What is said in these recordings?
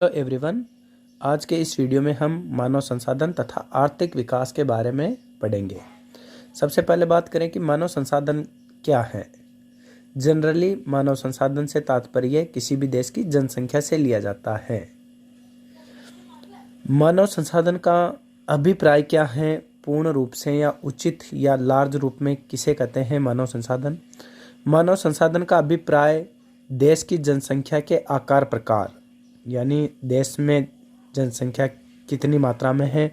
Hello everyone. आज के इस वीडियो में हम मानव संसाधन तथा आर्थिक विकास के बारे में पढ़ेंगे। सबसे पहले बात करें कि मानव संसाधन क्या है। जनरली मानव संसाधन से तात्पर्य किसी भी देश की जनसंख्या से लिया जाता है। मानव संसाधन का अभिप्राय क्या है, पूर्ण रूप से या उचित या लार्ज रूप में किसे कहते हैं मानव संसाधन। मानव संसाधन का अभिप्राय देश की जनसंख्या के आकार प्रकार, यानी देश में जनसंख्या कितनी मात्रा में है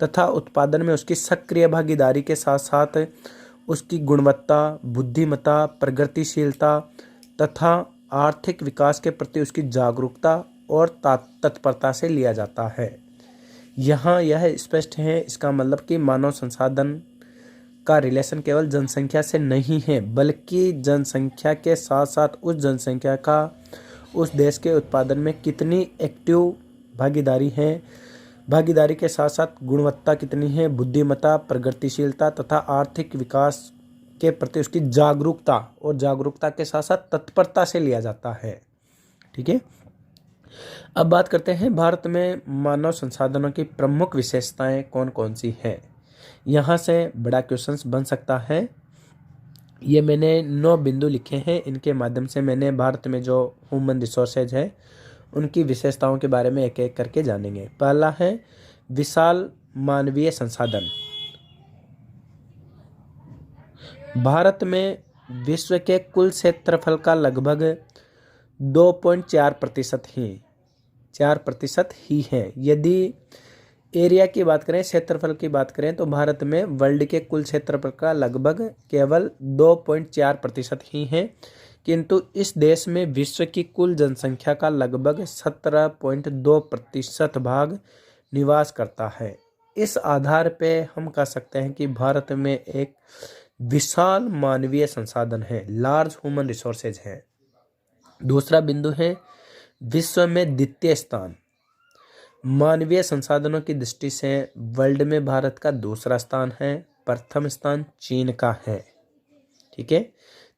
तथा उत्पादन में उसकी सक्रिय भागीदारी के साथ साथ उसकी गुणवत्ता, बुद्धिमत्ता, प्रगतिशीलता तथा आर्थिक विकास के प्रति उसकी जागरूकता और तत्परता से लिया जाता है। यहाँ यह स्पष्ट है, इसका मतलब कि मानव संसाधन का रिलेशन केवल जनसंख्या से नहीं है, बल्कि जनसंख्या के साथ साथ उस जनसंख्या का उस देश के उत्पादन में कितनी एक्टिव भागीदारी है, भागीदारी के साथ साथ गुणवत्ता कितनी है, बुद्धिमत्ता, प्रगतिशीलता तथा आर्थिक विकास के प्रति उसकी जागरूकता और जागरूकता के साथ साथ तत्परता से लिया जाता है। ठीक है, अब बात करते हैं भारत में मानव संसाधनों की प्रमुख विशेषताएं कौन कौन सी है। यहाँ से बड़ा क्वेश्चंस बन सकता है। ये मैंने 9 बिंदु लिखे हैं, इनके माध्यम से मैंने भारत में जो ह्यूमन रिसोर्सेज है उनकी विशेषताओं के बारे में एक एक करके जानेंगे। पहला है विशाल मानवीय संसाधन। भारत में विश्व के कुल क्षेत्रफल का लगभग 2.4% ही 4% ही है। यदि एरिया की बात करें, क्षेत्रफल की बात करें, तो भारत में वर्ल्ड के कुल क्षेत्रफल का लगभग केवल 2.4% ही है, किंतु इस देश में विश्व की कुल जनसंख्या का लगभग 17.2% भाग निवास करता है। इस आधार पे हम कह सकते हैं कि भारत में एक विशाल मानवीय संसाधन है, लार्ज ह्यूमन रिसोर्सेज है। दूसरा बिंदु है विश्व में द्वितीय स्थान। मानवीय संसाधनों की दृष्टि से वर्ल्ड में भारत का दूसरा स्थान है, प्रथम स्थान चीन का है। ठीक है,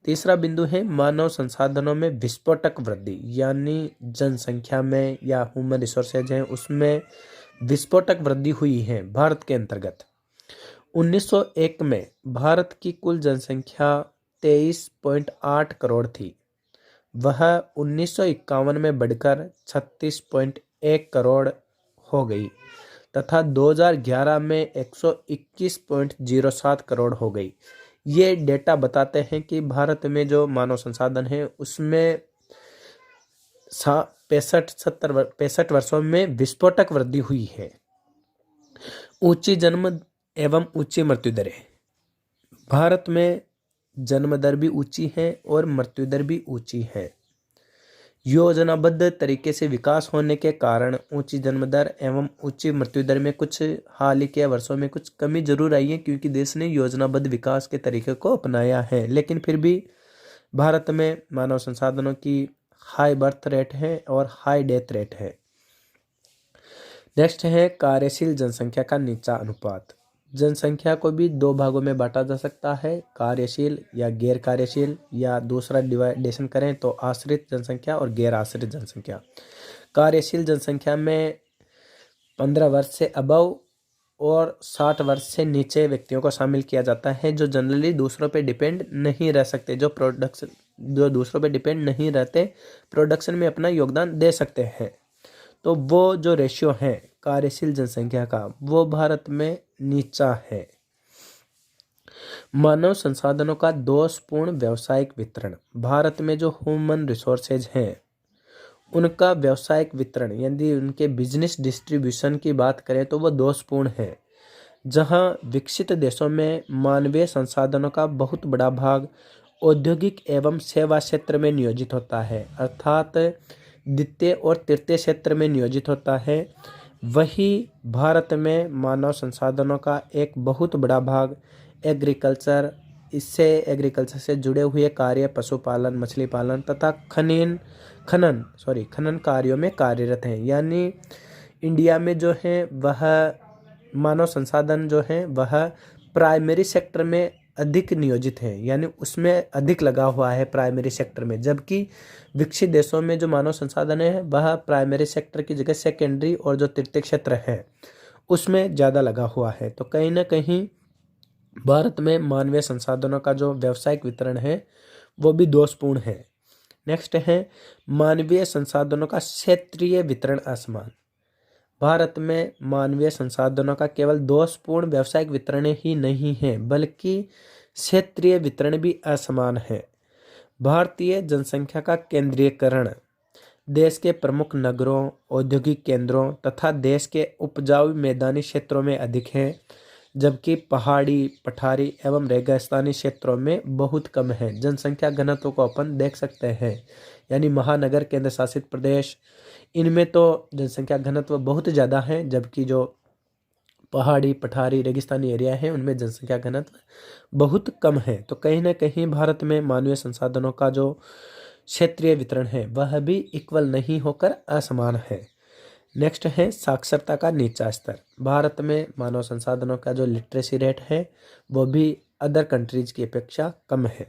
तीसरा बिंदु है मानव संसाधनों में विस्फोटक वृद्धि, यानी जनसंख्या में या ह्यूमन रिसोर्सेज है उसमें विस्फोटक वृद्धि हुई है भारत के अंतर्गत। 1901 में भारत की कुल जनसंख्या 23.8 करोड़ थी, वह 1951 में बढ़कर 36.1 करोड़ हो गई तथा 2011 में 121.07 करोड़ हो गई। ये डेटा बताते हैं कि भारत में जो मानव संसाधन है उसमें 65 वर्षों में विस्फोटक वृद्धि हुई है। ऊंची जन्म एवं ऊंची मृत्यु दरें। भारत में जन्म दर भी ऊंची है और मृत्यु दर भी ऊंची है। योजनाबद्ध तरीके से विकास होने के कारण ऊंची जन्म दर एवं ऊंची मृत्यु दर में कुछ हाल के वर्षों में कुछ कमी जरूर आई है, क्योंकि देश ने योजनाबद्ध विकास के तरीके को अपनाया है, लेकिन फिर भी भारत में मानव संसाधनों की हाई बर्थ रेट है और हाई डेथ रेट है। नेक्स्ट है कार्यशील जनसंख्या का नीचा अनुपात। जनसंख्या को भी 2 भागों में बांटा जा सकता है, कार्यशील या गैर कार्यशील, या दूसरा डिवाइडेशन करें तो आश्रित जनसंख्या और गैर आश्रित जनसंख्या। कार्यशील जनसंख्या में 15 वर्ष से अबव और 60 वर्ष से नीचे व्यक्तियों को शामिल किया जाता है, जो जनरली दूसरों पे डिपेंड नहीं रह सकते, जो दूसरों पे डिपेंड नहीं रहते, प्रोडक्शन में अपना योगदान दे सकते हैं। तो वो जो रेशियो है कार्यशील जनसंख्या का, वो भारत में नीचा है। मानव संसाधनों का दोषपूर्ण व्यावसायिक वितरण। भारत में जो ह्यूमन रिसोर्सेज हैं उनका व्यावसायिक वितरण, यदि उनके बिजनेस डिस्ट्रीब्यूशन की बात करें तो वो दोषपूर्ण है। जहां विकसित देशों में मानवीय संसाधनों का बहुत बड़ा भाग औद्योगिक एवं सेवा क्षेत्र में नियोजित होता है, अर्थात द्वितीय और तृतीय क्षेत्र में नियोजित होता है, वही भारत में मानव संसाधनों का एक बहुत बड़ा भाग एग्रीकल्चर, एग्रीकल्चर से जुड़े हुए कार्य, पशुपालन, मछली पालन तथा खनन कार्यों में कार्यरत हैं। यानी इंडिया में जो है वह मानव संसाधन जो है वह प्राइमरी सेक्टर में अधिक नियोजित है, यानी उसमें अधिक लगा हुआ है प्राइमरी सेक्टर में, जबकि विकसित देशों में जो मानव संसाधन है वह प्राइमरी सेक्टर की जगह सेकेंडरी और जो तृतीयक क्षेत्र है उसमें ज़्यादा लगा हुआ है। तो कहीं ना कहीं भारत में मानवीय संसाधनों का जो व्यावसायिक वितरण है वो भी दोषपूर्ण है। नेक्स्ट है मानवीय संसाधनों का क्षेत्रीय वितरण असमान। भारत में मानवीय संसाधनों का केवल दोषपूर्ण व्यावसायिक वितरण ही नहीं है बल्कि क्षेत्रीय वितरण भी असमान है। भारतीय जनसंख्या का केंद्रीयकरण देश के प्रमुख नगरों, औद्योगिक केंद्रों तथा देश के उपजाऊ मैदानी क्षेत्रों में अधिक है, जबकि पहाड़ी, पठारी एवं रेगिस्तानी क्षेत्रों में बहुत कम है। जनसंख्या घनत्व को अपन देख सकते हैं, यानी महानगर, केंद्र शासित प्रदेश, इनमें तो जनसंख्या घनत्व बहुत ज़्यादा है, जबकि जो पहाड़ी, पठारी, रेगिस्तानी एरिया है उनमें जनसंख्या घनत्व बहुत कम है। तो कहीं ना कहीं भारत में मानवीय संसाधनों का जो क्षेत्रीय वितरण है वह भी इक्वल नहीं होकर असमान है। नेक्स्ट है साक्षरता का नीचा स्तर। भारत में मानव संसाधनों का जो लिटरेसी रेट है वो भी अदर कंट्रीज की अपेक्षा कम है।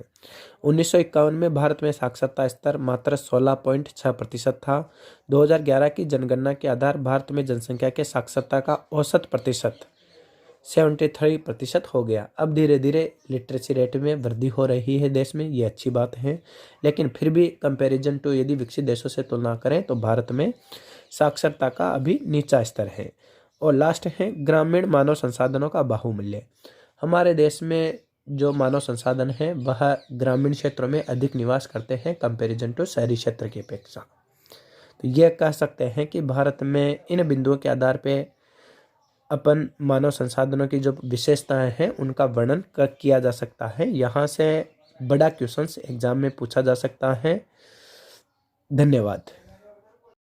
1951 में भारत में साक्षरता स्तर मात्र 16.6% था। 2011 की जनगणना के आधार भारत में जनसंख्या के साक्षरता का औसत प्रतिशत 73% हो गया। अब धीरे धीरे लिटरेसी रेट में वृद्धि हो रही है देश में, ये अच्छी बात है, लेकिन फिर भी कंपैरिजन टू यदि विकसित देशों से तुलना करें तो भारत में साक्षरता का अभी नीचा स्तर है। और लास्ट है ग्रामीण मानव संसाधनों का बाहुमूल्य। हमारे देश में जो मानव संसाधन है वह ग्रामीण क्षेत्रों में अधिक निवास करते हैं कंपैरिजन टू शहरी क्षेत्र की अपेक्षा। तो यह कह सकते हैं कि भारत में इन बिंदुओं के आधार पे अपन मानव संसाधनों की जो विशेषताएं हैं उनका वर्णन किया जा सकता है। यहाँ से बड़ा क्वेश्चंस एग्जाम में पूछा जा सकता है। धन्यवाद।